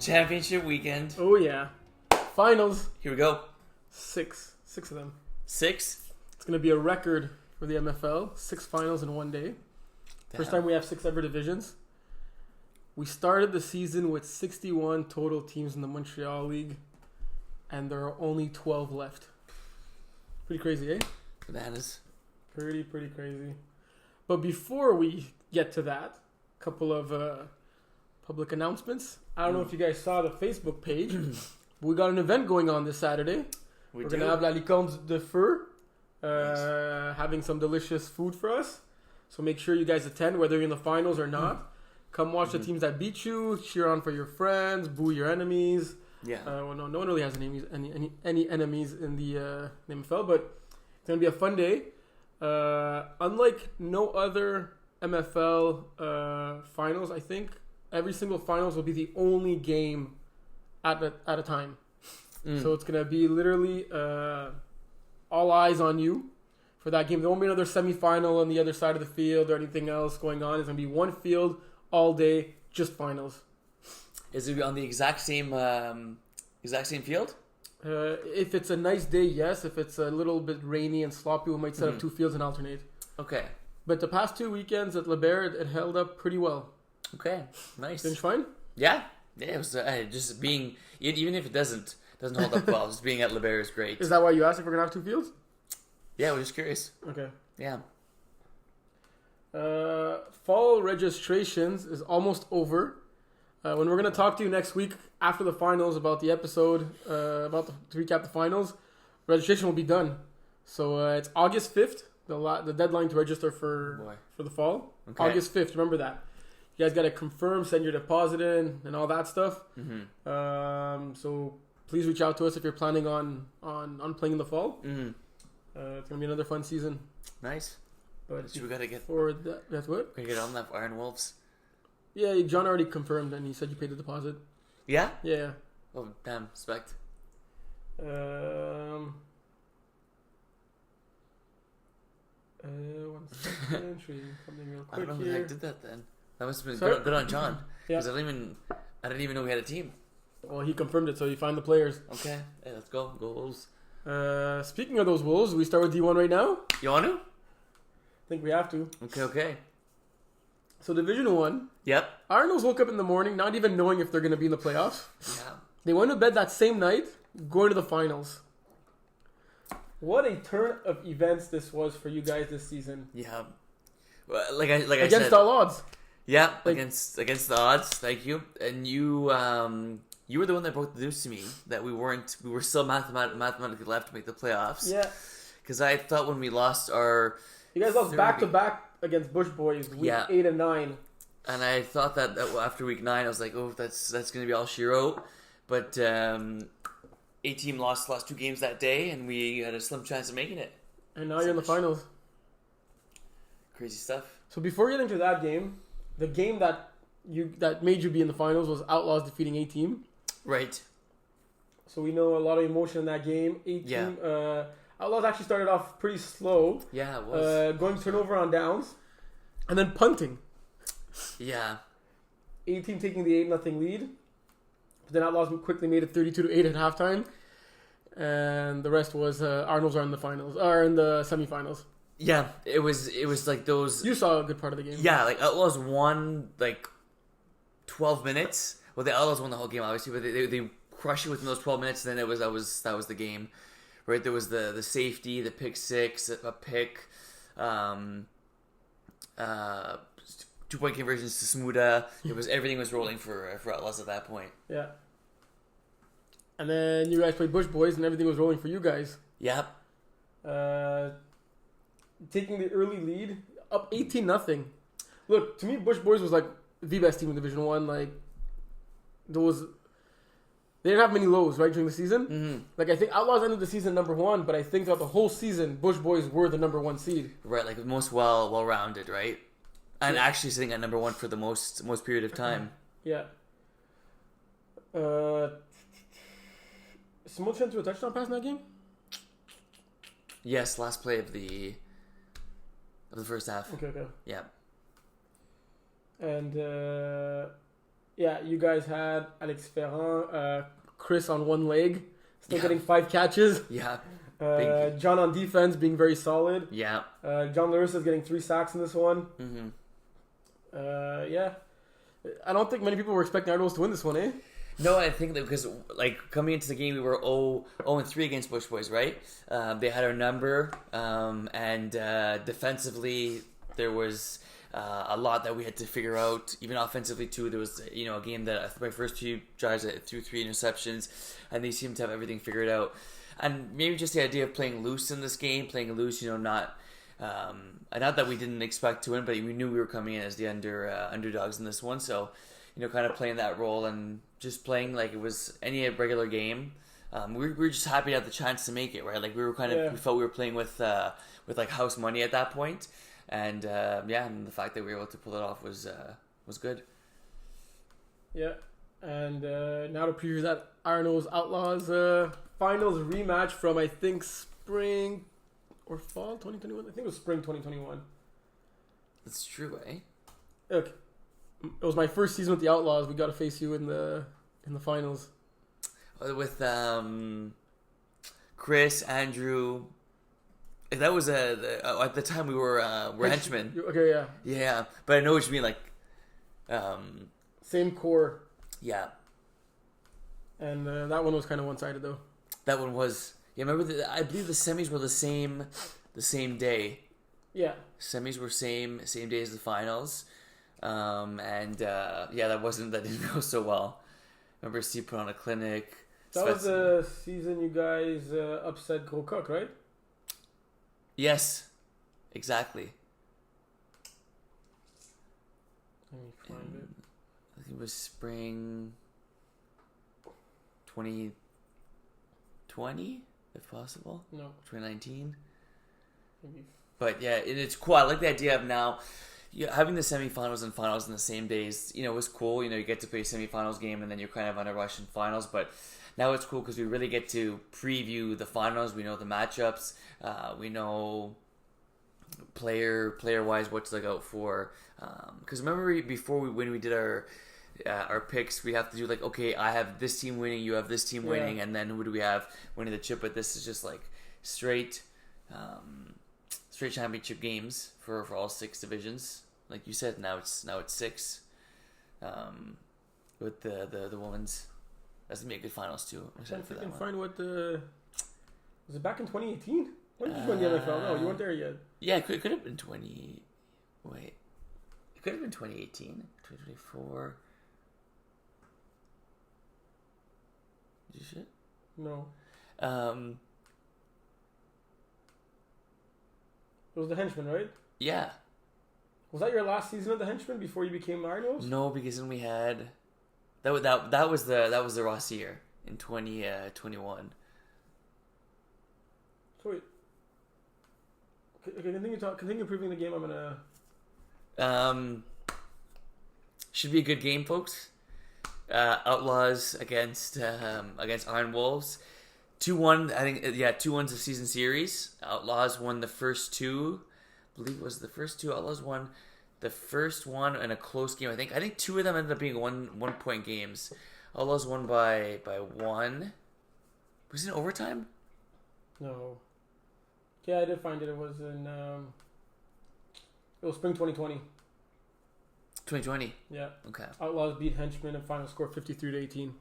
championship weekend. Oh yeah. Finals. Here we go. Six of them. 6? It's going to be a record for the MFL. 6 finals in one day. First time we have 6 ever divisions. We started the season with 61 total teams in the Montreal League, and there are only 12 left. Pretty crazy, eh? Bananas. Pretty crazy. But before we get to that, a couple of public announcements. I don't know if you guys saw the Facebook page, but we got an event going on this Saturday. We're going to have La Licorne de Feu, having some delicious food for us. So make sure you guys attend, whether you're in the finals or not. Come watch the teams that beat you, cheer on for your friends, boo your enemies. Yeah. Well, no one really has any enemies in the MFL, but it's going to be a fun day. Unlike no other MFL finals, I think every single finals will be the only game at a time. So it's going to be literally all eyes on you for that game. There won't be another semifinal on the other side of the field or anything else going on. It's going to be one field all day, just finals. Is it on the exact same field? If it's a nice day, yes. If it's a little bit rainy and sloppy, we might set up 2 fields and alternate. Okay. But the past 2 weekends at Le Bear, it held up pretty well. Okay, nice. Finish fine? Yeah. It was just being, even if it doesn't hold up well, just being at Le Bear is great. Is that why you asked if we're going to have 2 fields? Yeah, we're just curious. Okay. Yeah. Fall registrations is almost over. When we're going to talk to you next week after the finals about the episode, to recap the finals, registration will be done. So it's August 5th, the deadline to register for the fall. Okay. August 5th, remember that. You guys got to confirm, send your deposit in, and all that stuff. So please reach out to us if you're planning on playing in the fall. It's going to be another fun season. Nice. But we got to get... That's what? We're going to get on that Iron Wolves. Yeah, John already confirmed and he said you paid the deposit. Yeah? Yeah. Oh, damn. Respect. One second. Something real quick. I don't know who the heck did that then. That must have been good on John. Yeah. Because I didn't even know we had a team. Well, he confirmed it, so you find the players. Okay. Hey, let's go. Go Wolves. Speaking of those Wolves, we start with D1 right now? You want to? I think we have to. Okay. So Division 1. Yep. Arnos woke up in the morning not even knowing if they're going to be in the playoffs. Yeah. They went to bed that same night, going to the finals. What a turn of events this was for you guys this season. Yeah. Well, like I said. Against all odds. Yeah, against the odds. Thank you. And you were the one that broke the news to me that we were still mathematically left to make the playoffs. Yeah. Because I thought when we lost our... You guys lost back-to-back against Bush Boys, week 8 and 9. And I thought that after week 9, I was like, oh, that's going to be all she wrote. But A-Team lost the last 2 games that day, and we had a slim chance of making it. And now you're in the finals. Crazy stuff. So before getting to that game, the game that made you be in the finals was Outlaws defeating A-Team. Right. So we know a lot of emotion in that game. A-Team... Yeah. Outlaws actually started off pretty slow. Yeah, it was. Going turnover on downs. And then punting. Yeah. A-Team taking the 8-0 lead. But then Outlaws quickly made it 32-8 at halftime. And the rest was Arnolds are in the finals. Or in the semifinals. Yeah, it was like those... You saw a good part of the game. Yeah, like Outlaws won like 12 minutes. Well, the Outlaws won the whole game, obviously. But they crushed it within those 12 minutes. And then that was the game. Right, there was the safety, the pick six, a pick, 2-point conversions to Smuda. Everything was rolling for Outlaws at that point. Yeah. And then you guys played Bush Boys, and everything was rolling for you guys. Yep. Taking the early lead, up 18-0. Look, to me, Bush Boys was like the best team in Division 1. Like, they didn't have many lows, right, during the season. Mm-hmm. Like, I think Outlaws ended the season number 1, but I think throughout the whole season, Bush Boys were the number 1 seed. Right, like the most well-rounded, right? And actually sitting at number 1 for the most period of time. Yeah. Simone Chen threw a touchdown pass in that game? Yes, last play of the first half. Okay. Yeah. And Yeah, you guys had Alex Ferrand, Chris on one leg, still Yeah. getting 5 catches. Yeah. John on defense being very solid. Yeah. John Larissa is getting 3 sacks in this one. Mm-hmm. Yeah. I don't think many people were expecting Argos to win this one, eh? No, I think that because coming into the game, we were 0-3 against Bush Boys, right? They had our number, and defensively there was a lot that we had to figure out. Even offensively too, there was a game that my first 2 drives I threw 3 interceptions, and they seemed to have everything figured out. And maybe just the idea of playing loose in this game, playing loose, not that we didn't expect to win, but we knew we were coming in as the underdogs in this one, so. Kind of playing that role and just playing like it was any regular game. We were just happy to have the chance to make it, right? Like we were we felt we were playing with like house money at that point, and and the fact that we were able to pull it off was good. Yeah, and now to preview that Arno's Outlaws finals rematch from I think spring or fall 2021. I think it was spring 2021. That's true, eh? Okay. It was my first season with the Outlaws. We got to face you in the finals. With Chris, Andrew. That was at the time we were henchmen. Okay, yeah. Yeah, but I know what you mean. Like, same core. Yeah. And that one was kind of one-sided though. That one was. Yeah, remember? I believe the semis were the same day. Yeah. Semis were same day as the finals. That didn't go so well. Remember Steve put on a clinic. That was the season you guys upset Gros Coq, right? Yes, exactly. Let me find it. I think it was spring 2020, if possible. No. 2019. Maybe. But yeah, it's cool. I like the idea of now having the semifinals and finals in the same days. Was cool. You get to play a semifinals game and then you're kind of on a rush in finals. But now it's cool because we really get to preview the finals. We know the matchups. We know player wise what to look out for. Because remember before when we did our picks, we have to do like, okay, I have this team winning, you have this team winning, and then who do we have winning the chip? But this is just like straight championship games for all 6 divisions. Like you said, now it's 6. With the women's, that's gonna be a good finals too. I'm excited for that one. Find what was it back in 2018? When did you join the MFL? No, you weren't there yet. Yeah, it could have been 20. Wait, it could have been 2018, 2024. Did you shit? No. It was the Henchman, right? Yeah. Was that your last season of the Henchman before you became Arnos? No, because then we had that was the Ross year in 2021. So wait. Okay, continue improving the game. I'm gonna. Should be a good game, folks. Outlaws against Iron Wolves. 2-1, I think. 2-1's a season series. Outlaws won the first 2. I believe it was the first 2. Outlaws won the first one in a close game. I think 2 of them ended up being one point games. Outlaws won by 1. Was it in overtime? No. Yeah, I did find it. It was in. It was spring 2020. 2020. Yeah. Okay. Outlaws beat Henchmen and final score 53-18.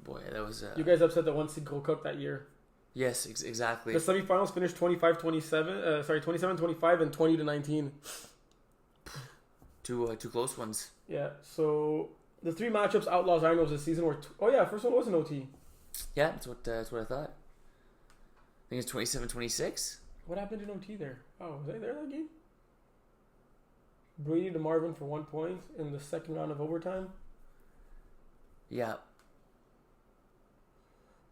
Boy, that was. You guys upset the 1 seed Gros Coq that year. Yes, exactly. The semifinals finished 27-27 and 20-19. Two close ones. Yeah. So the 3 matchups Outlaws Arnos this season were. First one was an OT. Yeah, that's what I thought. I think it's 27-26. What happened in OT there? Oh, was I there that game? Brady to Marvin for 1 point in the second round of overtime. Yeah.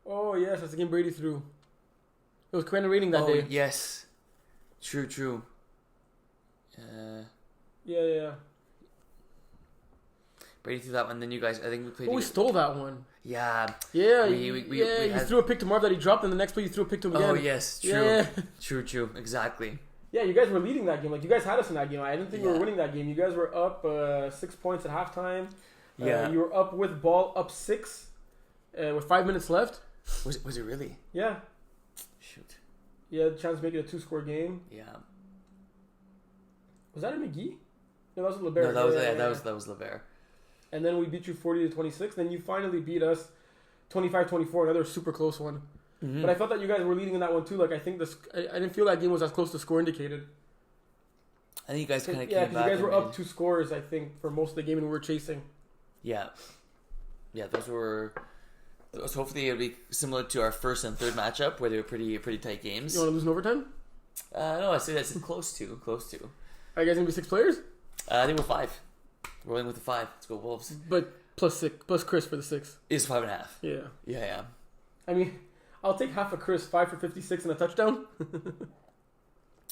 Oh, yes, that's the game Brady threw. It was kind of raining that day. Yes. True. Yeah. Brady threw that one, then you guys, I think we played... we stole that one. Yeah. Yeah, you threw a pick to Marv that he dropped, and the next play you threw a pick to him again. Oh, yes, true. Yeah. True, exactly. Yeah, you guys were leading that game. Like, you guys had us in that game. I didn't think we were Yeah. winning that game. You guys were up 6 points at halftime. Yeah. You were up with ball, up 6 with 5 minutes left. Was it really? Yeah. Shoot. You had a chance to make it a 2-score game. Yeah. Was that a McGee? No, that was LeBert. No, that was LeVert. And then we beat you 40-26. Then you finally beat us 25-24, another super close one. Mm-hmm. But I felt that you guys were leading in that one too. Like, I think I didn't feel that game was as close to score indicated. I think you guys kind of Yeah, came because back. you guys were and up 2 scores, I think, for most of the game, and we were chasing. Yeah. Yeah, those were. Hopefully, it'll be similar to our first and third matchup, where they were pretty tight games. You want to lose in overtime? No, I say that's close to. Are you guys gonna be 6 players? I think we're 5. Rolling with the 5. Let's go Wolves. But plus Chris for the 6. It's 5.5. Yeah. Yeah. I mean, I'll take half of Chris, 5 for 56 and a touchdown.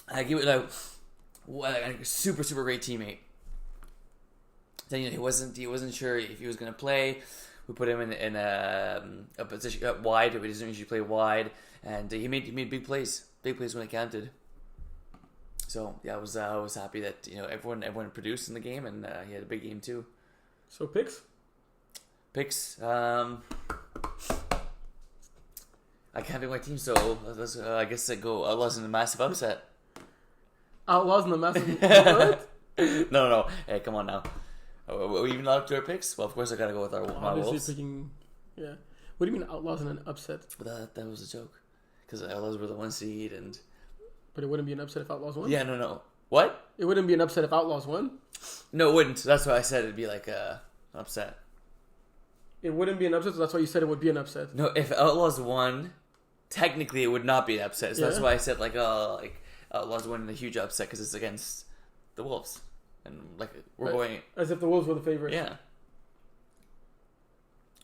I give it a super great teammate. Then he wasn't sure if he was gonna play. We put him in a position wide. He doesn't usually play wide, and he made big plays when it counted. So yeah, I was happy that everyone produced in the game, and he had a big game too. So picks. I can't pick my team, so I guess I go Outlaws in a massive upset. Outlaws in the massive. What? No. Hey, come on now. Are we even allowed to do our picks? Well, of course I gotta go with my Obviously Wolves. picking. Yeah. What do you mean Outlaws in an upset? But that was a joke, because Outlaws were the 1 seed, and But it wouldn't be an upset if Outlaws won? yeah, no. What? It wouldn't be an upset if Outlaws won? No, it wouldn't. That's why I said it'd be like an upset. It wouldn't be an upset, so that's why you said it would be an upset. No, if Outlaws won, technically it would not be an upset. So that's Yeah. why I said Outlaws won in a huge upset, because it's against the Wolves, and we're going. As if the Wolves were the favorites. Yeah.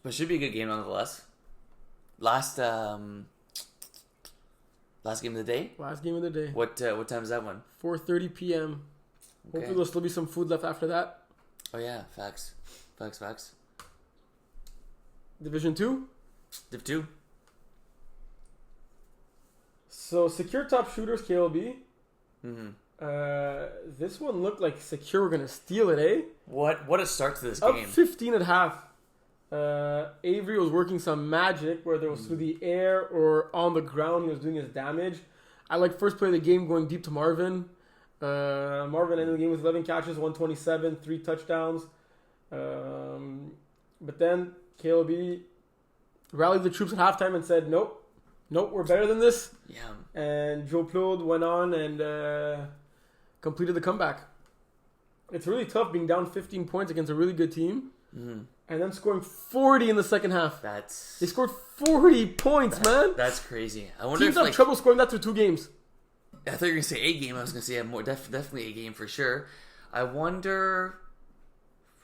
But it should be a good game nonetheless. Last game of the day. Last game of the day. What time is that one? 4:30 p.m. Okay. Hopefully there'll still be some food left after that. Oh yeah, facts. Division 2. Div 2. So Secure top shooters, KLB. Mm-hmm. This one looked like Secure were going to steal it, eh? What a start to this Up game. 15 at half. Avery was working some magic, whether it was through the air or on the ground, he was doing his damage. I like first play of the game going deep to Marvin. Marvin ended the game with 11 catches, 127, 3 touchdowns. But then KLB rallied the troops at halftime and said, nope, we're better than this. Yeah. And Joe Plode went on and completed the comeback. It's really tough being down 15 points against a really good team. Mm-hmm. And then scoring 40 in the second half. They scored 40 points, man. That's crazy. I wonder Teams if have trouble scoring that through 2 games. I thought you were gonna say a game. I was gonna say definitely a game for sure. I wonder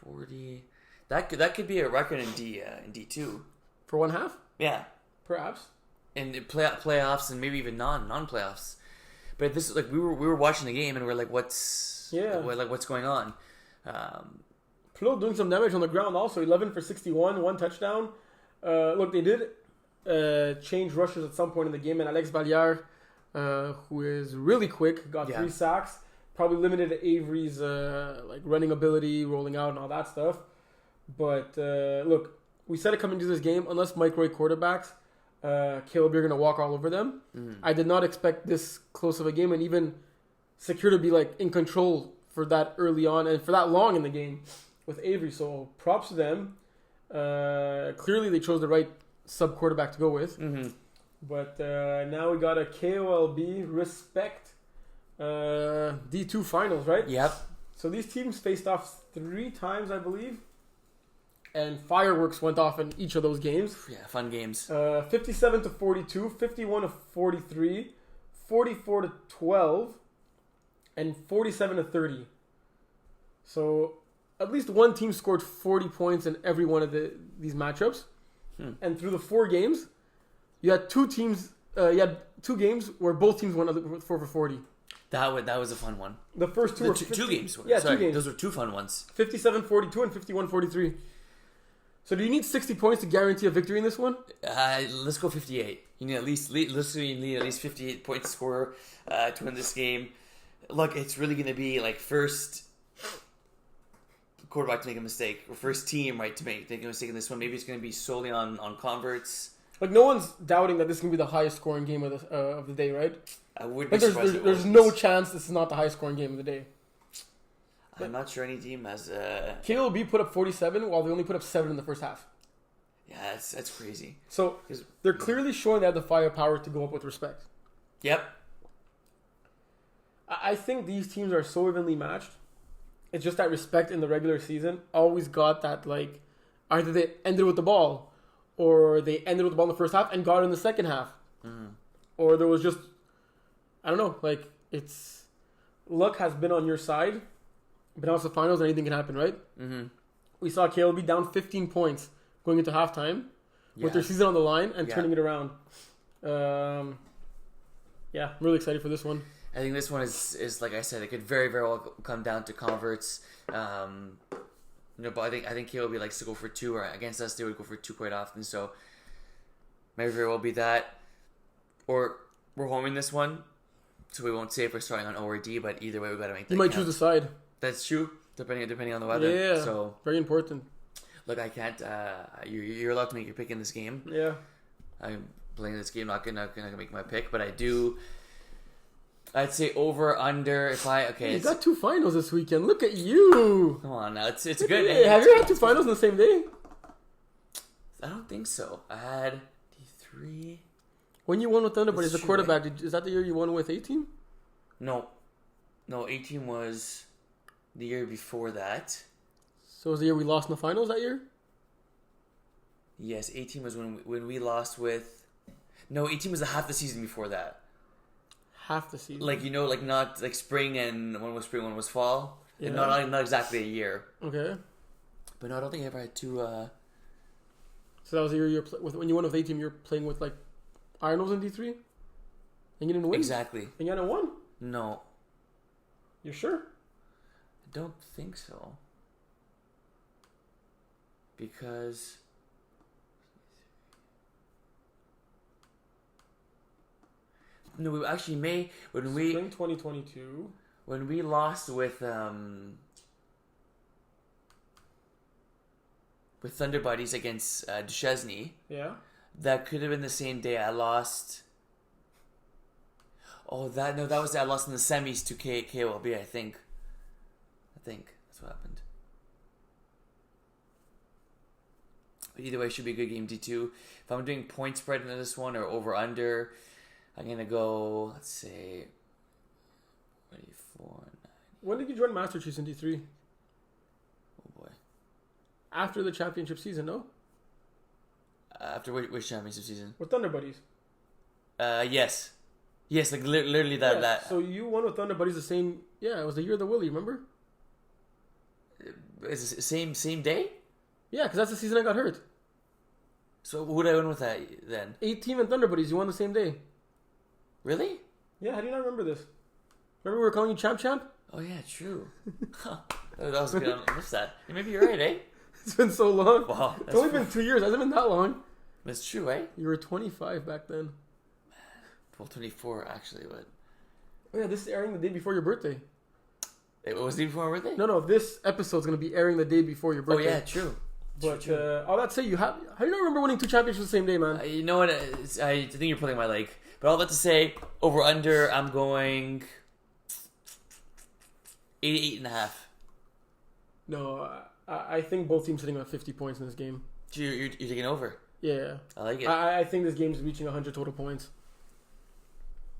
40. That could be a record in D2 For one half, Yeah, perhaps. in the playoffs and maybe even non-playoffs. But this is we were watching the game and we're like, what's going on? Plo doing some damage on the ground also. 11 for 61, 1 touchdown. Look, they did change rushers at some point in the game, and Alex Valliere, who is really quick, got 3 sacks. Probably limited Avery's running ability, rolling out, and all that stuff. But look, we said it coming into this game, unless Mike Roy quarterbacks, Caleb, you're going to walk all over them. Mm-hmm. I did not expect this close of a game, and even Secure to be in control for that early on and for that long in the game with Avery. So props to them. Clearly they chose the right sub quarterback to go with. Mm-hmm. But now we got a KOLB respect D2 finals, right? Yep. So these teams faced off 3 times, I believe. And fireworks went off in each of those games. Yeah, fun games. 57-42, 51-43, 44-12, and 47-30. So at least one team scored 40 points in every one of these matchups. And through the 4 games, you had 2 teams. You had 2 games where both teams won 4 for 40. That was a fun one. The first 2 were 2 games. Yeah, Sorry, 2 games. Those were 2 fun ones. 57-42 and 51-43. So do you need 60 points to guarantee a victory in this one? Let's go 58. You need at least 58 points to score to win this game. look, it's really going to be like first quarterback to make a mistake, or first team to make a mistake in this one. Maybe it's going to be solely on converts. Like, no one's doubting that this is going to be the highest scoring game of the day, right? I would be surprised. There's no chance this is not the highest scoring game of the day. I'm not sure any team has. KLB put up 47 while they only put up 7 in the first half. Yeah, that's crazy. So they're clearly showing they have the firepower to go up with respect. Yep. I think these teams are so evenly matched. It's just that respect in the regular season always got that, like, either they ended with the ball or they ended with the ball in the first half and got it in the second half. Mm-hmm. Or there was just, I don't know, like, it's, luck has been on your side, but now it's the finals and anything can happen, right? Mm-hmm. We saw KLB down 15 points going into halftime with their season on the line and turning it around. I'm really excited for this one. I think this one is like I said, it could very, very well come down to converts. But I think KLB likes to go for 2, or against us they would go for 2 quite often. So maybe very well be that, or we're homing this one, so we won't say if we're starting on O or D. But either way, we got to make that. You might choose a side. That's true, depending on the weather. Yeah, so very important. Look, I can't. You're allowed to make your pick in this game. Yeah, I'm playing this game. Not gonna make my pick, but I do. I'd say over under. You got 2 finals this weekend. Look at you. Come on now, it's good. Hey, have you had 2 finals on the same day? I don't think so. I had D3. When you won with Thunder, but as a quarterback, is that the year you won with 18? No, 18 was the year before that. So was the year we lost in the finals that year? Yes, 18 was when we lost with. No, 18 was the half the season before that. Half the season. Like, not like spring, and one was spring, one was fall. Yeah. Not exactly a year. Okay. But no, I don't think I ever had 2. So that was the year when you won with 18, you were playing with like Ironals in D3? And you didn't win? Exactly. And you hadn't won? No. You sure? I don't think so. Because... No, we actually may Spring 2022. When we lost with Thunder Buddies against Duchesne. Yeah. That could have been the same day I lost. Oh, that was I lost in the semis to KOLB. I think that's what happened. But either way, it should be a good game. D2. If I'm doing point spread in this one or over under. I'm going to go, let's say, 24. When did you join Master Chiefs in D3? Oh, boy. After the championship season, no? After which championship season? With Thunder Buddies. Yes. Yes, like literally that. So you won with Thunder Buddies the same... Yeah, it was the year of the Willie, remember? Is it the same day? Yeah, because that's the season I got hurt. So who did I win with that then? 18 and Thunder Buddies, you won the same day. Really? Yeah, how do you not remember this? Remember we were calling you Champ? Oh yeah, true. That was good. I missed that. Maybe you're right, eh? It's been so long. Wow. It's only been 2 years. It hasn't been that long. That's true, eh? You were 25 back then. Well, 24 actually, but... Oh yeah, this is airing the day before your birthday. It was the day before my birthday? No, this episode's going to be airing the day before your birthday. Oh yeah, true. But all that say, how do you not remember winning 2 championships the same day, man? You know what? I think you're pulling my leg. But all that to say, over under, I'm going 88.5. No, I think both teams sitting on 50 points in this game. You're taking over. Yeah. I like it. I think this game's reaching 100 total points.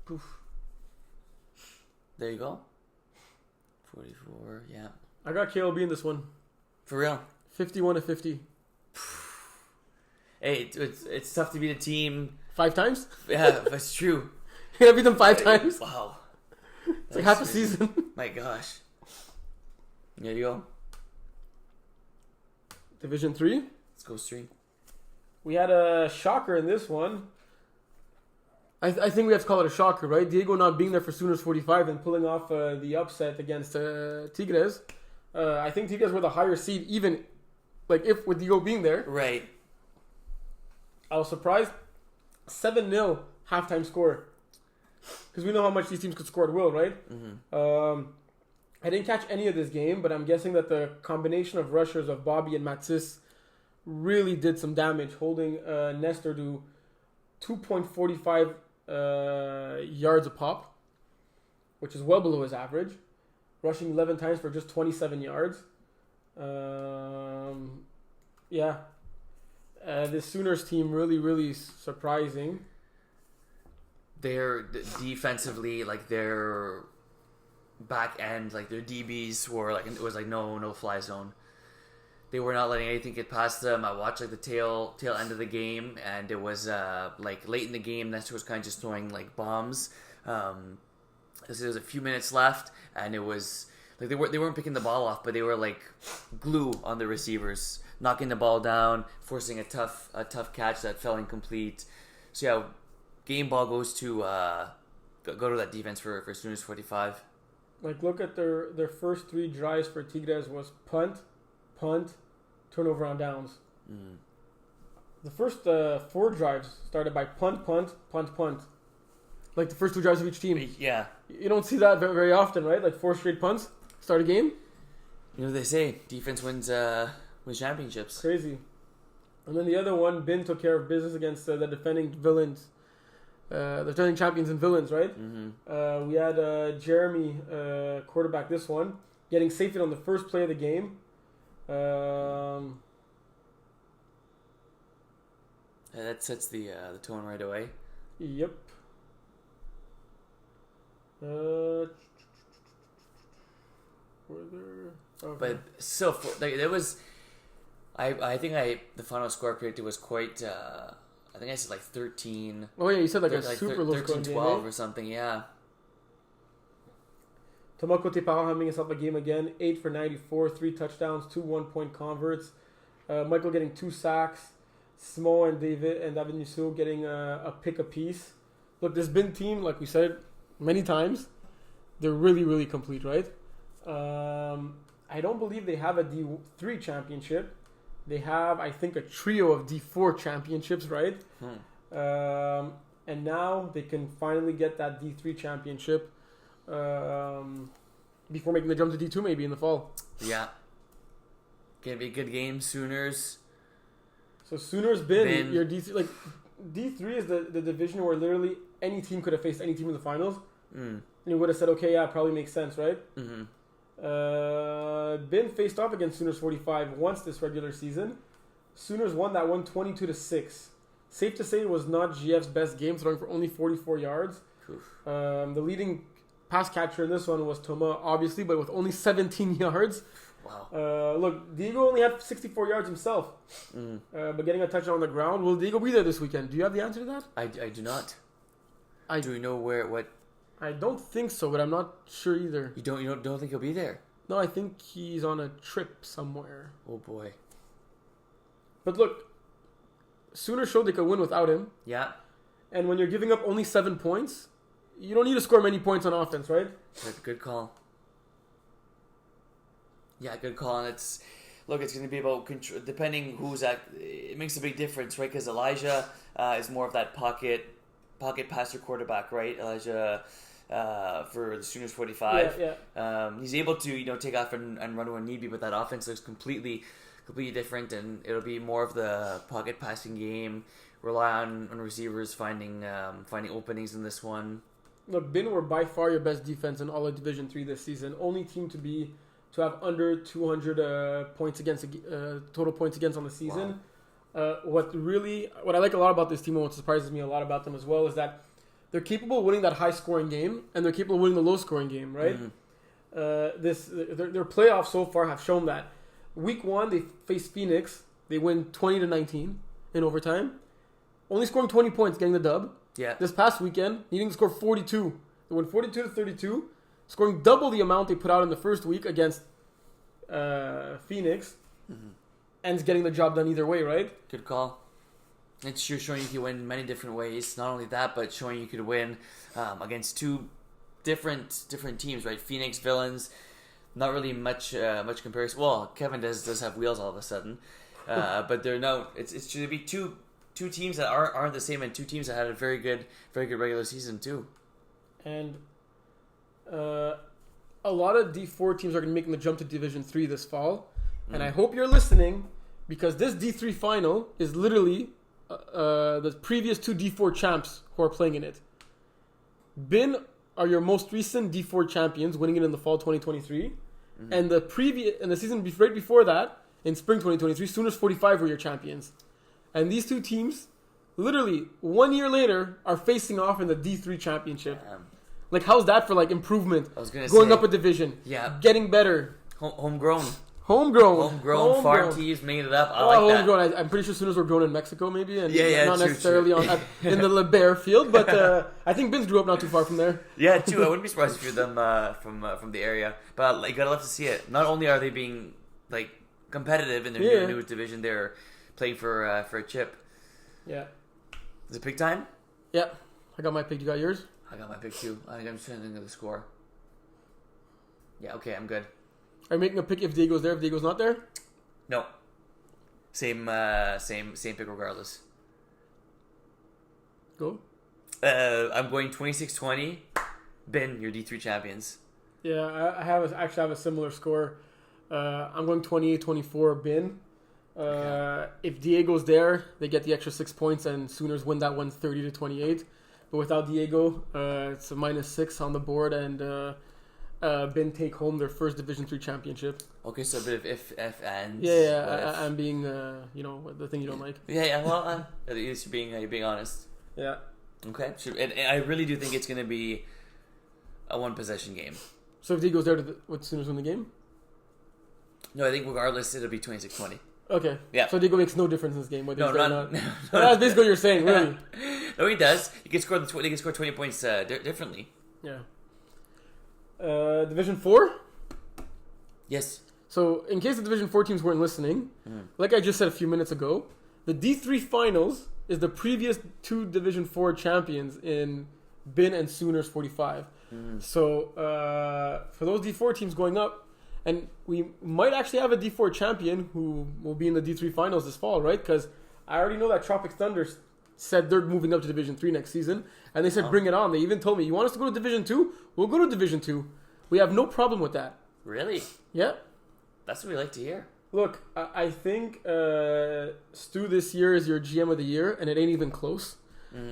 Poof. There you go. 44, yeah. I got KLB in this one. For real? 51-50. Hey, it's tough to beat a team 5 times? Yeah, that's true. You're gonna beat them 5 times? Wow. It's like half a season. My gosh. There you go. Division 3. Let's go stream. We had a shocker in this one. I think we have to call it a shocker, right? Diego not being there for Sooners 45 and pulling off the upset against Tigres. I think Tigres were the higher seed, even like if with Diego being there. Right. I was surprised. 7-0 halftime score. because we know how much these teams could score at will, right? Mm-hmm. I didn't catch any of this game, but I'm guessing that the combination of rushers of Bobby and Matsis really did some damage, holding Nestor to 2.45 yards a pop, which is well below his average, rushing 11 times for just 27 yards. This Sooners team really surprising. They're defensively, like their back end, like their DBs were like, it was like no fly zone. They were not letting anything get past them. I watched like the tail end of the game, and it was like late in the game, Nestor was kind of just throwing like bombs. There was a few minutes left, and it was like they weren't picking the ball off, but they were like glue on the receivers, knocking the ball down, forcing a tough catch that fell incomplete. So yeah, game ball goes to go to that defense for Sooners 45. Like, look at their first 3 drives for Tigres was punt, turnover on downs. Mm. The first 4 drives started by punt. Like the first 2 drives of each team. Yeah. You don't see that very, very often, right? Like 4 straight punts, start a game. You know what they say, defense wins championships. Crazy. And then the other one, Bin took care of business against the defending villains. The defending champions and villains, right? Mm-hmm. We had Jeremy, quarterback this one, getting safety on the first play of the game. That sets the tone right away. Yep. Okay. But still, like, there was, I think the final score predicted was quite. I think I said like 13. Oh yeah, you said like a super low 13, scoring 12 game, or something. Yeah. Thomas Cote-Parent having himself a game again. 8 for 94, 3 touchdowns, 2 1-point converts. Michael getting 2 sacks. Simon and David Nusso getting a pick apiece. Look, this Bin team, like we said many times, they're really complete, right? I don't believe they have a D3 championship. They have, I think, a trio of D4 championships, right? And now they can finally get that D3 championship before making the jump to D2 maybe in the fall. Yeah. Gonna be a good game, Sooners. So Sooners Bin your D3, like D3 is the division where literally any team could have faced any team in the finals. And you would have said, okay, yeah, probably makes sense, right? Mm-hmm. Bin faced off against Sooners 45 once this regular season. Sooners won that one 22-6. Safe to say it was not GF's best game, throwing for only 44 yards. The leading pass catcher in this one was Thomas, obviously, but with only 17 yards. Wow. Look, Diego only had 64 yards himself, but getting a touchdown on the ground. Will Diego be there this weekend? Do you have the answer to that? I do not. Do we know what? I don't think so, but I'm not sure either. You don't think he'll be there? No, I think he's on a trip somewhere. Oh boy. But look, Sooners showed they could win without him. Yeah. And when you're giving up only 7 points, you don't need to score many points on offense, right? Good call. Yeah, good call. And it's going to be about control, depending who's at. It makes a big difference, right? Because Elijah is more of that pocket passer quarterback, right? Elijah. For the Sooners 45. Yeah. He's able to, take off and run when need be, but that offense looks completely different, and it'll be more of the pocket passing game, rely on receivers finding openings in this one. Look, Bin were by far your best defense in all of Division 3 this season. Only team to have under 200 points against total points against on the season. Wow. What I like a lot about this team, and what surprises me a lot about them as well, is that they're capable of winning that high-scoring game, and they're capable of winning the low-scoring game, right? Their playoffs so far have shown that. Week 1, they faced Phoenix. They win 20-19 in overtime, only scoring 20 points, getting the dub. Yeah. This past weekend, needing to score 42. They won 42-32, scoring double the amount they put out in the first week against Phoenix, and getting the job done either way, right? Good call. It's showing you can win many different ways. Not only that, but showing you could win against 2 different teams, right? Phoenix Villains, not really much comparison. Well, Kevin does have wheels all of a sudden, but they're no. It's should be two teams that aren't the same, and 2 teams that had a very good regular season too. And a lot of D4 teams are going to be making the jump to Division 3 this fall. And I hope you're listening, because this D3 final is literally the previous 2 D4 champs who are playing in it. Bin are your most recent D4 champions, winning it in the fall 2023. And the season right before that, in spring 2023, Sooners 45 were your champions. And these two teams, literally 1 year later, are facing off in the D3 championship. Like, how's that for like improvement? I was gonna going say, up a division, getting better, homegrown farm teams made it up. I like homegrown. I'm pretty sure Sooners were grown in Mexico, maybe, and not true, necessarily in the LeBaire field. But I think Bins grew up not too far from there. Yeah, too. I wouldn't be surprised if you're them from the area. But you gotta love to see it. Not only are they being like competitive in their newest division, they're playing for a chip. Yeah. Is it pick time? Yeah. I got my pick. You got yours? I got my pick too. I think I'm just trying to think of the score. Yeah, okay, I'm good. Are you making a pick if Diego's there, if Diego's not there? No. Same pick regardless. Go. I'm going 26-20. Ben, your D3 champions. Yeah, I actually have a similar score. I'm going 28-24 Bin. If Diego's there, they get the extra 6 points, and Sooners win that one 30-28. But without Diego, it's a -6 on the board, and Bin take home their first Division 3 championship. Okay, so a bit of if and I'm being the thing you don't like. Yeah. Well, at least you're being honest. Yeah. Okay. And I really do think it's going to be a one possession game. So if Diego's there, would Sooners win the game? No, I think regardless it'll be 26-20. Okay. Yeah. So Diego makes no difference in this game, whether he's there or not. No, that's basically what you're saying, really. No, he does. He can score they can score 20 points differently. Yeah. Division 4? Yes. So, in case the Division 4 teams weren't listening, like I just said a few minutes ago, the D3 Finals is the previous 2 Division 4 champions in Bin and Sooners 45. So, for those D4 teams going up, and we might actually have a D4 champion who will be in the D3 Finals this fall, right? Because I already know that Tropic Thunder said they're moving up to Division 3 next season. And they said, bring it on. They even told me, you want us to go to Division 2? We'll go to Division 2. We have no problem with that. Really? Yeah. That's what we like to hear. Look, I think Stu this year is your GM of the year, and it ain't even close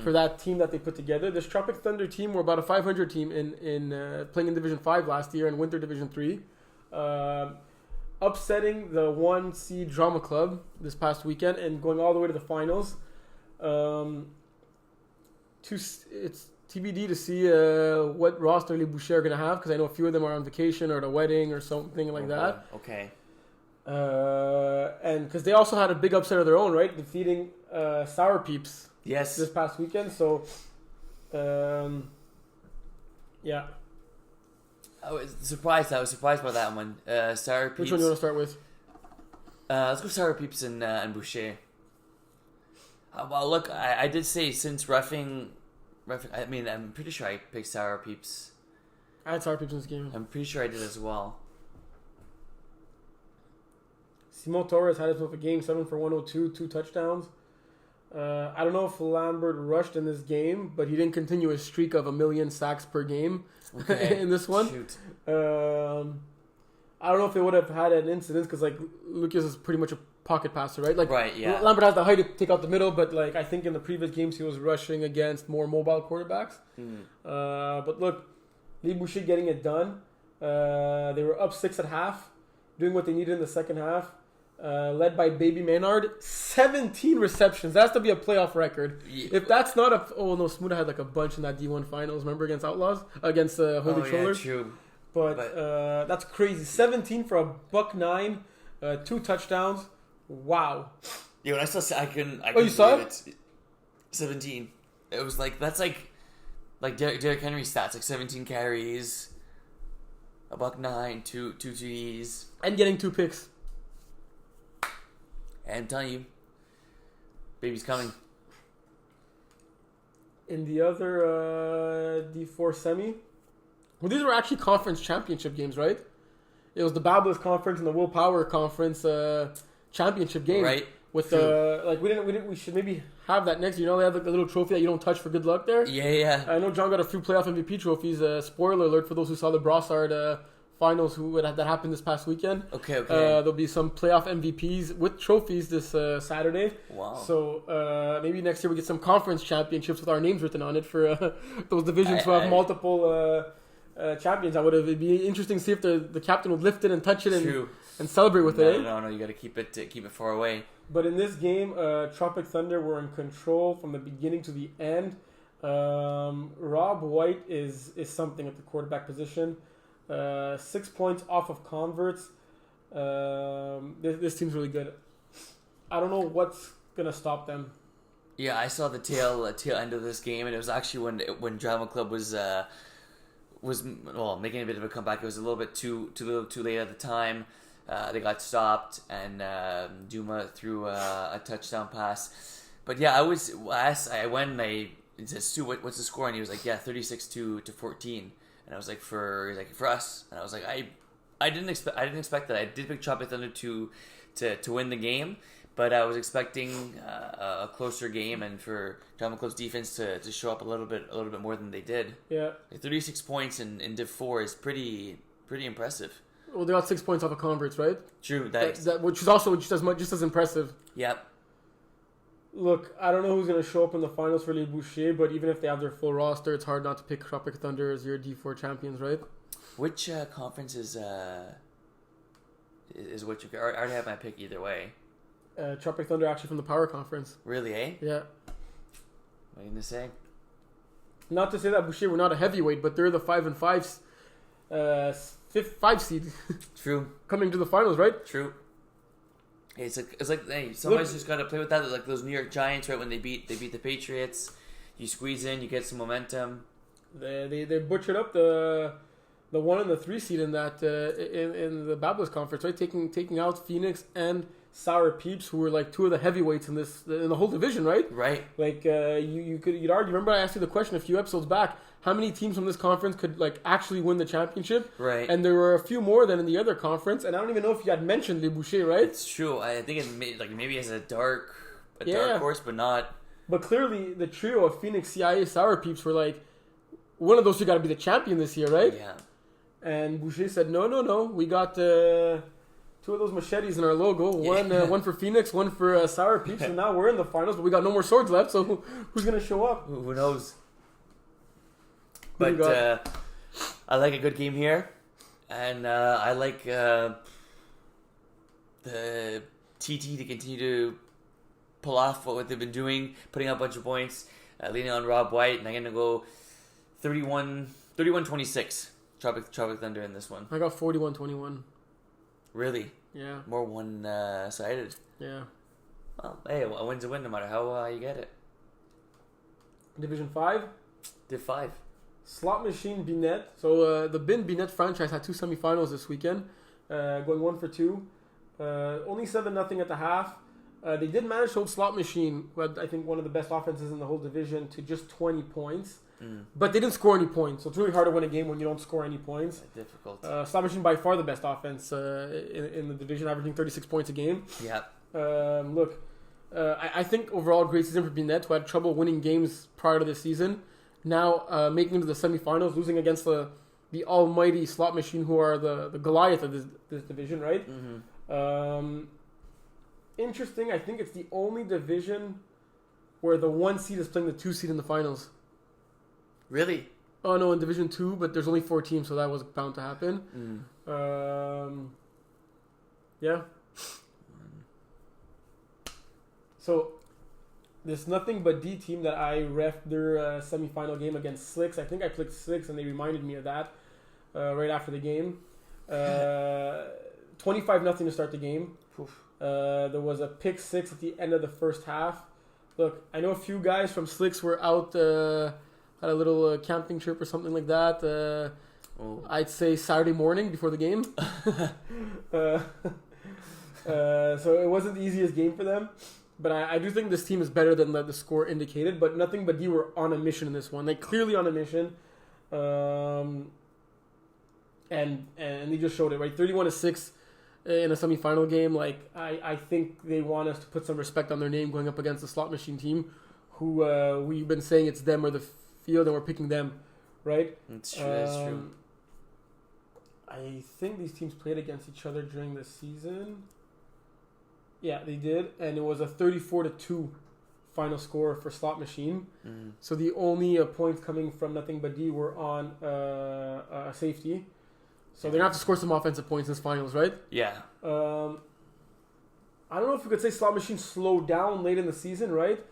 for that team that they put together. This Tropic Thunder team were about a 500 team in playing in Division 5 last year and Winter Division 3. Upsetting the 1 seed Drama Club this past weekend and going all the way to the finals. It's TBD to see what roster Les Boucher are going to have, because I know a few of them are on vacation or at a wedding or something like that. Okay. And because they also had a big upset of their own, right? Defeating Sour Peeps this past weekend. So, yeah. I was surprised by that one. Sour Peeps. Which one do you want to start with? Let's go Sour Peeps and Boucher. Well, look, I did say since roughing. I mean, I'm pretty sure I picked Sour Peeps. I had Sour Peeps in this game. I'm pretty sure I did as well. Simon Torres had himself a game, 7 for 102, 2 touchdowns. I don't know if Lambert rushed in this game, but he didn't continue his streak of 1 million sacks per game in this one. Shoot. I don't know if they would have had an incident, because like Lucas is pretty much a pocket passer, right? Like, right, yeah. Lambert has the height to take out the middle, but like I think in the previous games he was rushing against more mobile quarterbacks. But look, Les Boucher getting it done. They were up 6 at half, doing what they needed in the second half. Led by Baby Maynard, 17 receptions. That has to be a playoff record. Yeah. If that's not Smuda had like a bunch in that D1 finals. Remember against Outlaws, against Holy Trollers. Yeah, true. But that's crazy. 17 for a $109, 2 touchdowns. Wow. Yeah, when I saw, I couldn't. You saw it? 17. It was like that's like Derrick Henry stats, like 17 carries, $109, 2 TDs, and getting 2 picks. And I'm telling you, baby's coming. In the other D4 semi, well, these were actually conference championship games, right? It was the Babyless Conference and the Will Power Conference championship game. Right. With we should maybe have that next. They have like a little trophy that you don't touch for good luck there. Yeah. I know John got a few playoff MVP trophies. Spoiler alert for those who saw the Brossard finals that happened this past weekend. Okay. There'll be some playoff MVPs with trophies this Saturday. Wow. So maybe next year we get some conference championships with our names written on it for those divisions who have multiple champions. It'd be interesting to see if the captain would lift it and touch it and celebrate with it. No. You got to keep it far away. But in this game, Tropic Thunder were in control from the beginning to the end. Rob White is something at the quarterback position. 6 points off of converts. This team's really good. I don't know what's gonna stop them. Yeah, I saw the tail end of this game, and it was actually when Drama Club was making a bit of a comeback. It was a little bit too late at the time. They got stopped, and Duma threw a touchdown pass. But yeah, I went and I said, Stu, what's the score? And he was like, 36-14. And I was like, for us. And I was like, I didn't expect that. I did pick Tropic Thunder to win the game, but I was expecting a closer game and for Drama Club's defense to show up a little bit more than they did. Yeah, 36 points in Div 4 is pretty impressive. Well, they got 6 points off of converts, right? True. Which is also just as impressive. Yep. Look, I don't know who's going to show up in the finals for Les Bouchers, but even if they have their full roster, it's hard not to pick Tropic Thunder as your D4 champions, right? Which conference is what you... I already have my pick either way. Tropic Thunder actually from the Power Conference. Really, eh? Yeah. What are you going to say? Not to say that Boucher were not a heavyweight, but they're the 5-5 5 seed. True. Coming to the finals, right? True. It's like hey, somebody's just got to play with that. Like those New York Giants, right? When they beat the Patriots, you squeeze in, you get some momentum. They butchered up the 1 and the 3 seed in that in the Bablis Conference, right? Taking out Phoenix and Sour Peeps, who were like 2 of the heavyweights in the whole division, right? Right. Like you'd argue. Remember, I asked you the question a few episodes back. How many teams from this conference could like actually win the championship? Right. And there were a few more than in the other conference. And I don't even know if you had mentioned Les Bouchers, right? It's true. I think maybe as a dark horse, but not. But clearly, the trio of Phoenix, CIA, Sour Peeps were like, one of those two got to be the champion this year, right? Yeah. And Boucher said, no. We got 2 of those machetes in our logo. One for Phoenix, one for Sour Peeps. And now we're in the finals, but we got no more swords left. So who's going to show up? Who knows? But I like a good game here. And I like the TT to continue to pull off what they've been doing, putting up a bunch of points, leaning on Rob White. And I'm going to go 31-26. Tropic Thunder in this one. I got 41-21. Really? Yeah. More one-sided. Yeah. Well, hey, a win's a win no matter how you get it. Division 5? Div 5. Slot Machine Binet. So the Bin Binet franchise had 2 semifinals this weekend, going 1 for 2. Only 7-0 at the half. They did manage to hold Slot Machine, who had, I think, one of the best offenses in the whole division, to just 20 points. But they didn't score any points, so it's really hard to win a game when you don't score any points. Difficult. Slot Machine by far the best offense in the division, averaging 36 points a game. Yeah. Look, I think overall great season for Binet, who had trouble winning games prior to this season. Now making it to the semifinals, losing against the almighty Slot Machine, who are the Goliath of this division, right? Mm-hmm. Interesting. I think it's the only division where the 1 seed is playing the 2 seed in the finals. Really? Oh no, in Division 2, but there's only 4 teams, so that was bound to happen. Yeah. So this Nothing But D team that I reffed their semifinal game against Slicks. I think I clicked Slicks, and they reminded me of that right after the game. 25-0 to start the game. There was a pick 6 at the end of the first half. Look, I know a few guys from Slicks were out had a little camping trip or something like that. I'd say Saturday morning before the game. So it wasn't the easiest game for them. But I do think this team is better than the score indicated. But Nothing But D were on a mission in this one. Like, clearly on a mission. And they just showed it, right? 31-6 in a semifinal game. Like I think they want us to put some respect on their name going up against the slot machine team, who we've been saying it's them or the field, and we're picking them, right? It's true. That's true. I think these teams played against each other during the season. Yeah, they did, and it was a 34-2 final score for slot machine. So the only points coming from nothing but D were on a safety. So they're gonna have to score some offensive points in this finals, right? Yeah. I don't know if you could say slot machine slowed down late in the season, right?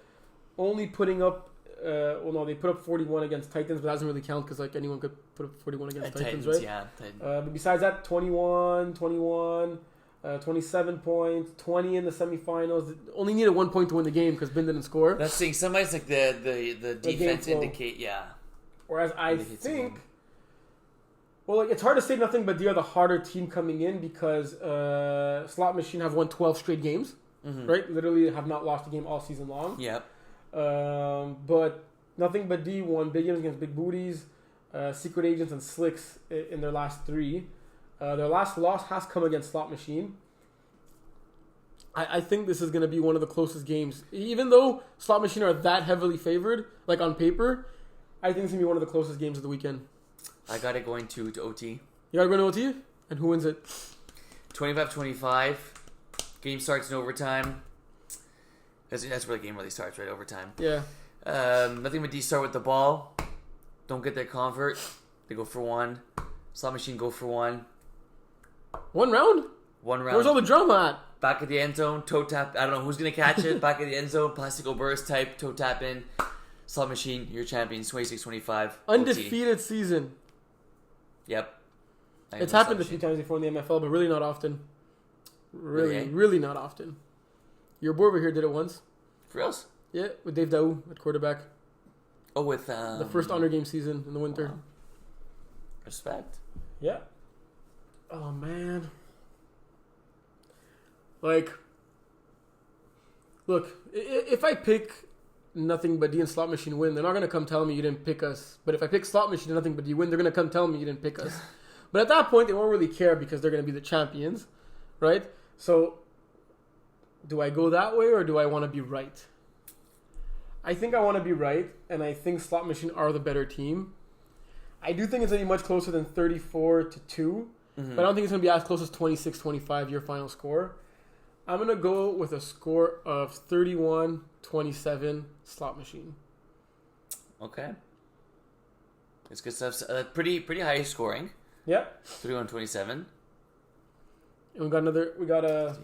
Only putting up, they put up 41 against Titans, but that doesn't really count because like anyone could put up 41 against Titans, right? Yeah. But besides that, 21, 27 points, 20 in the semifinals. Only needed 1 point to win the game because Ben didn't score. That's the thing. Sometimes like the defense indicate, Whereas I think, well, like it's hard to say nothing but they are the harder team coming in because Slot Machine have won 12 straight games, right? Literally have not lost a game all season long. Yep. But nothing but D won big games against Big Booties, Secret Agents, and Slicks in their last 3. Their last loss has come against Slot Machine. I think this is going to be one of the closest games. Even though Slot Machine are that heavily favored, like on paper, I think it's going to be one of the closest games of the weekend. I got it going to OT. You got to go to OT? And who wins it? 25-25. Game starts in overtime. That's where the game really starts, right? Overtime. Yeah. Nothing but D start with the ball. Don't get their convert. They go for 1. Slot Machine go for 1. 1 round? 1 round. Where's all the drama at? Back at the end zone, toe tap. I don't know who's going to catch it. Back at the end zone, plastico burst type, toe tap in. Slot Machine, your champions, 26-25. Undefeated OT. season. Yep. It's happened a few times before in the MFL, but really not often. Really not often. Your boy over here did it once. For reals? Yeah, with Dave Daou at quarterback. Oh, with... the first honor game season in the winter. Wow. Respect. Yeah. Oh, man. Like, look, if I pick nothing but D and Slot Machine win, they're not going to come tell me you didn't pick us. But if I pick Slot Machine and nothing but D win, they're going to come tell me you didn't pick us. But at that point, they won't really care because they're going to be the champions, right? So, do I go that way or do I want to be right? I think I want to be right, and I think Slot Machine are the better team. I do think it's going to be much closer than 34-2, but I don't think it's going to be as close as 26-25, your final score. I'm going to go with a score of 31-27 Slot Machine. Okay. It's good stuff. Pretty high scoring. Yeah. 31-27. And we got a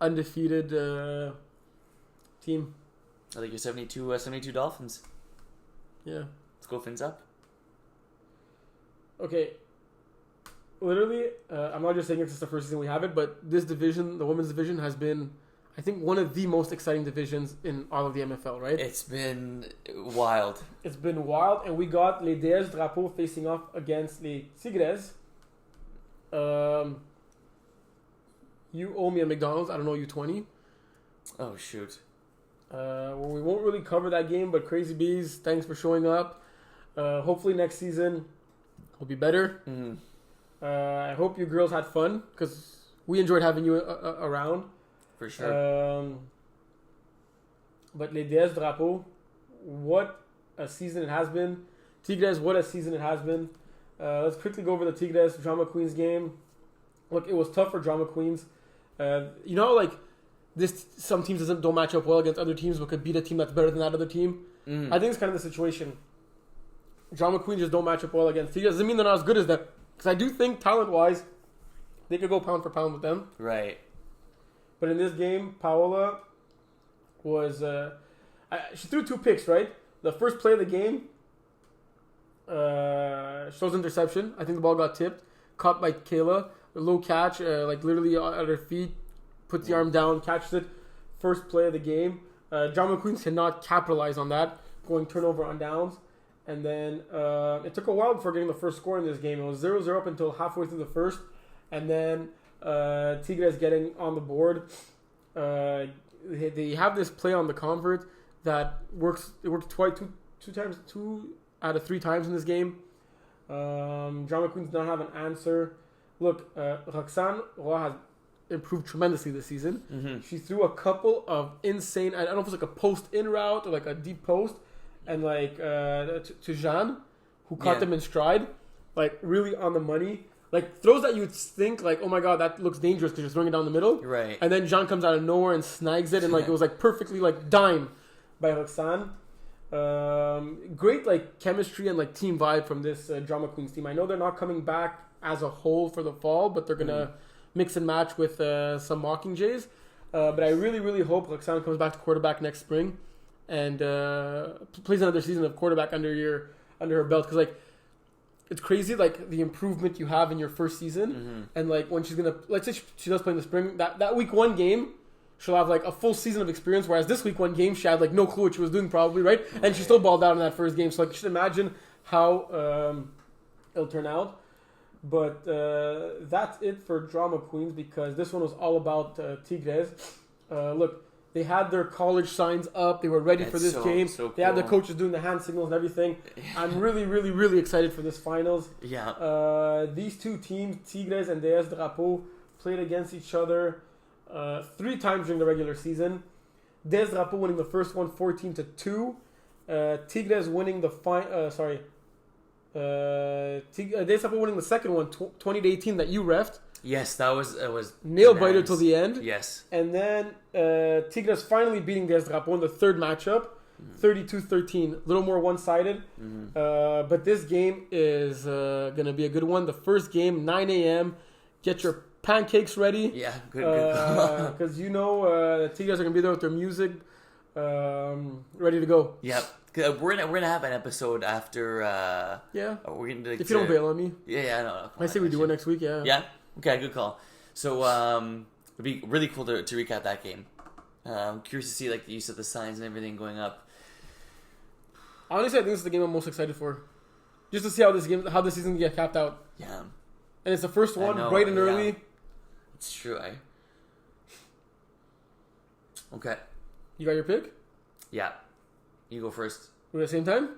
undefeated team. I think you're 72 Dolphins. Yeah. Let's go Fins up. Okay. Literally, I'm not just saying it's just the first season we have it, but this division, the women's division, has been, I think, one of the most exciting divisions in all of the MFL, right? It's been wild. It's been wild, and we got les Déesses Drapeau facing off against les Tigres. You owe me a McDonald's. I don't know you 20. Oh, shoot. Well, we won't really cover that game, but Crazy Bees, thanks for showing up. Hopefully next season will be better. Mm-hmm. I hope you girls had fun because we enjoyed having you around. For sure. But les Déesses Drapeau, what a season it has been. Tigres, what a season it has been. Let's quickly go over the Tigres Drama Queens game. Look, it was tough for Drama Queens. You know, like, some teams don't match up well against other teams, but could beat a team that's better than that other team. I think it's kind of the situation. Drama Queens just don't match up well against Tigres. Doesn't mean they're not as good as them. Because I do think, talent-wise, they could go pound for pound with them. Right. But in this game, Paola was... she threw 2 picks, right? The first play of the game, shows interception. I think the ball got tipped. Caught by Kayla. A low catch, like literally at her feet. Puts the arm down, catches it. First play of the game. Drama Queens cannot capitalize on that. Going turnover on downs. And then it took a while before getting the first score in this game. It was 0-0 up until halfway through the first. And then Tigres getting on the board. They have this play on the convert that works. It worked two out of 3 times in this game. Drama Queens don't have an answer. Look, Roxane Roy has improved tremendously this season. Mm-hmm. She threw a couple of insane, I don't know if it's like a post-in route or like a deep post, and like to Jeanne, who caught them in stride, like really on the money. Like throws that you would think like, oh my god, that looks dangerous because you're throwing it down the middle. Right. And then Jean comes out of nowhere and snags it, and like it was like perfectly like dime by Roxane. Great like chemistry and like team vibe from this Drama Queens team. I know they're not coming back as a whole for the fall, but they're gonna mix and match with some Mockingjays. But I really, really hope Roxane comes back to quarterback next spring and plays another season of quarterback under her belt, because like it's crazy like the improvement you have in your first season, and like when she's gonna, let's say she does play in the spring, that week one game she'll have like a full season of experience, whereas this week one game she had like no clue what she was doing probably, right? And she still balled out in that first game, so like you should imagine how it'll turn out. But that's it for Drama Queens, because this one was all about Tigres. Look, they had their college signs up. They were ready for this game. So cool. They had their coaches doing the hand signals and everything. I'm really, really, really excited for this finals. Yeah. These two teams, Tigres and DS Drapeau, played against each other 3 times during the regular season. DS Drapeau winning the first one 14-2. Tigres winning the DS Drapeau winning the second one 20-18 that you refed. Yes, it was Nail biter till the end. Yes. And then Tigres finally beating DS Drapeau in the third matchup, 32-13. A little more one-sided. But this game is going to be a good one. The first game, 9 a.m. Get your pancakes ready. Yeah, good. Because the Tigres are going to be there with their music ready to go. Yeah. We're gonna have an episode after. We're gonna if you don't bail on me. Yeah, no. I say we do it next week. Yeah. Yeah. Okay, good call. So it'd be really cool to recap that game. I'm curious to see like the use of the signs and everything going up. Honestly, I think this is the game I'm most excited for, just to see how this season gets capped out. Yeah. And it's the first one, bright and early. It's true. Okay. You got your pick? Yeah. You go first. We're at the same time?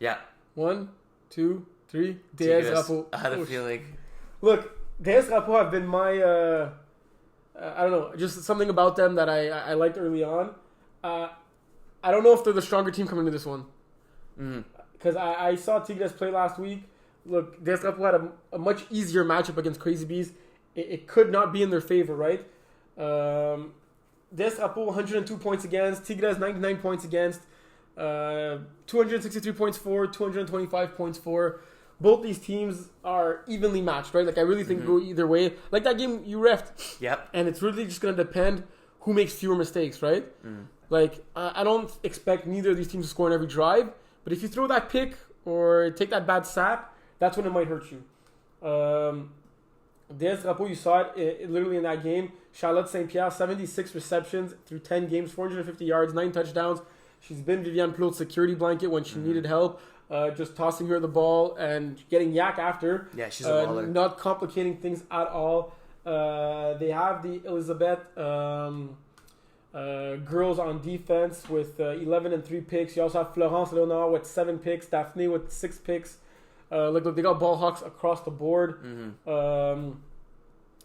Yeah. 1, 2, 3. DS Drapeau. I had a feeling. Look, DS Drapeau have been my, I don't know, just something about them that I liked early on. I don't know if they're the stronger team coming to this one. Because I saw Tigres play last week. Look, DS Drapeau had a much easier matchup against Crazy Bees. It could not be in their favor, right? DS Drapeau 102 points against. Tigres 99 points against. 263 points for, 225 points for. Both these teams are evenly matched, right? Like I really think go either way. Like that game you refed. Yep. And it's really just going to depend who makes fewer mistakes, right? Like I don't expect neither of these teams to score on every drive, but if you throw that pick or take that bad sack, that's when it might hurt you. DS Drapeau, you saw it literally in that game. Charlotte St. Pierre, 76 receptions through 10 games, 450 yards, 9 touchdowns. She's been Viviane Plot's security blanket when she needed help. Just tossing her the ball and getting yak after. Yeah, she's a baller. Not complicating things at all. They have the Elizabeth girls on defense with 11 and 3 picks. You also have Florence Leonard with 7 picks. Daphne with 6 picks. Look, they got ball hawks across the board.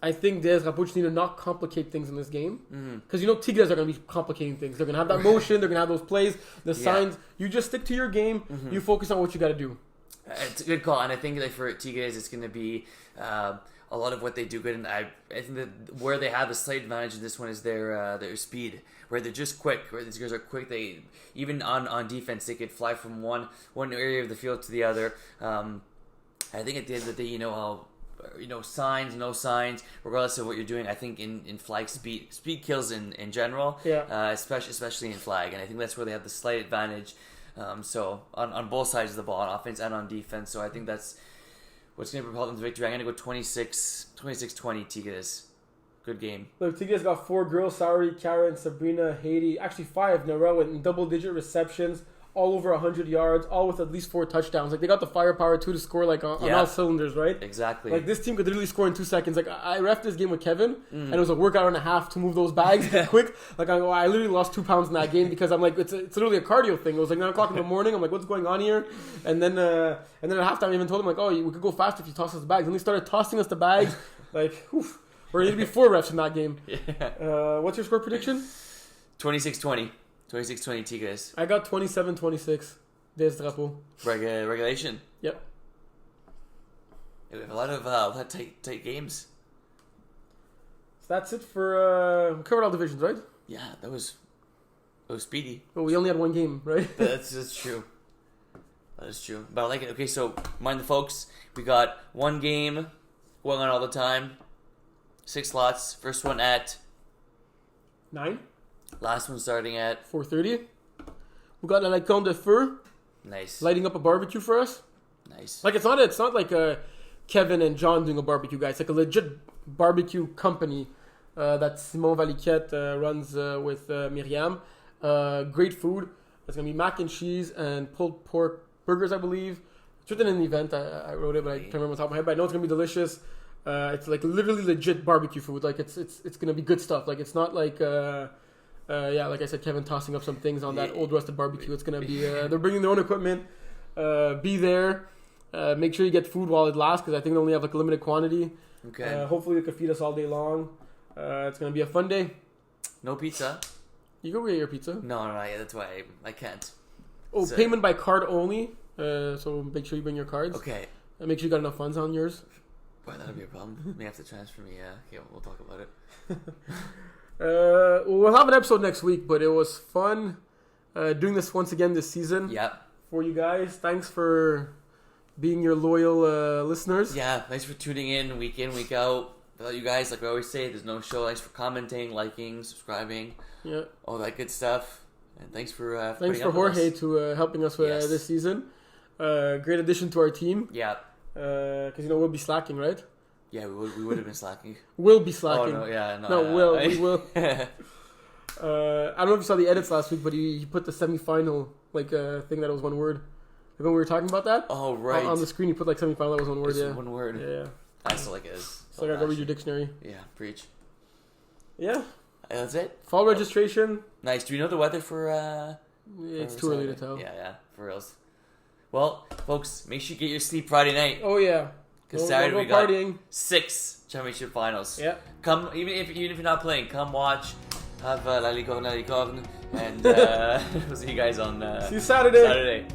I think DS Drapeau just need to not complicate things in this game. Because Tigres are going to be complicating things. They're going to have that motion. They're going to have those plays, the signs. You just stick to your game. You focus on what you got to do. It's a good call. And I think like for Tigres, it's going to be a lot of what they do good. And I think that where they have a slight advantage in this one is their speed, where they're just quick. Where these guys are quick. They even on defense, they could fly from one area of the field to the other. I think at the end of the day, how signs, no signs, regardless of what you're doing. I think in flag, speed kills in general. Yeah. Especially in flag, and I think that's where they have the slight advantage. So on both sides of the ball, on offense and on defense. So I think that's what's going to propel them to victory. I'm going to go 26-20 Tigres. Good game. Look, Tigres got 4 girls: Saori, Karen, Sabrina, Haiti. Actually 5 in a row in double-digit receptions. all over 100 yards, all with at least 4 touchdowns. Like, they got the firepower too to score like on all cylinders, right? Exactly. Like, this team could literally score in 2 seconds. Like, I reffed this game with Kevin, and it was a workout and a half to move those bags quick. Like, I literally lost 2 pounds in that game because I'm like, it's literally a cardio thing. It was like 9 o'clock in the morning. I'm like, what's going on here? And then at halftime, I even told him like, oh, we could go faster if you toss us the bags. And they started tossing us the bags. Like, oof. We're going to be 4 refs in that game. Yeah. What's your score prediction? 26-20. 26-20 Tigres. I got 27-26. Des Drapeau. Regulation. Yep. We have a lot of tight games. So that's it for... we covered all divisions, right? Yeah, that was speedy. But we only had 1 game, right? That's true. That is true. But I like it. Okay, so mind the folks. We got 1 game going on all the time. 6 slots. First one at 9. Last one starting at 4:30. We got La Comte de Feu. Nice. Lighting up a barbecue for us. Nice. Like, it's not like Kevin and John doing a barbecue, guys. It's like a legit barbecue company that Simon Valiquette runs with Myriam. Great food. It's going to be mac and cheese and pulled pork burgers, I believe. It's written in the event. I wrote it, but I can't remember on top of my head. But I know it's going to be delicious. It's like literally legit barbecue food. Like, it's going to be good stuff. Like, it's not like... like I said, Kevin tossing up some things on that old rusted barbecue. It's going to be... they're bringing their own equipment. Be there. Make sure you get food while it lasts, because I think they only have like a limited quantity. Okay. Hopefully they can feed us all day long. It's going to be a fun day. No pizza? You go get your pizza. No, yeah, that's why I can't. Oh, so, payment by card only. So make sure you bring your cards. Okay. And make sure you got enough funds on yours. Boy, that'll be a problem. You may have to transfer me. Yeah. Okay, we'll talk about it. We'll have an episode next week, but it was fun doing this once again this season. Yeah. For you guys. Thanks for being your loyal listeners. Yeah, thanks for tuning in, week out. Without you guys, like we always say, there's no show. Thanks for commenting, liking, subscribing. Yeah. All that good stuff. And thanks for Jorge to helping us with this season. Great addition to our team. Yeah. Because we'll be slacking, right? Yeah, we would have been slacking. We'll be slacking. Oh, no, yeah. We will. I don't know if you saw the edits last week, but he put the semifinal thing that was one word. Like when we were talking about that? Oh, right. On the screen, he put semifinal, that was one word, Just one word. Yeah. I still like it as... So I gotta go read your dictionary. Yeah, preach. Yeah. That's it. Fall registration. Nice. Do we know the weather for... it's too early to tell. Yeah, for reals. Well, folks, make sure you get your sleep Friday night. Oh, yeah. Because Saturday we got partying. 6 championship finals. Yeah. Come, even if you're not playing, come watch. Have La Licorne, and we'll see you guys on see you Saturday.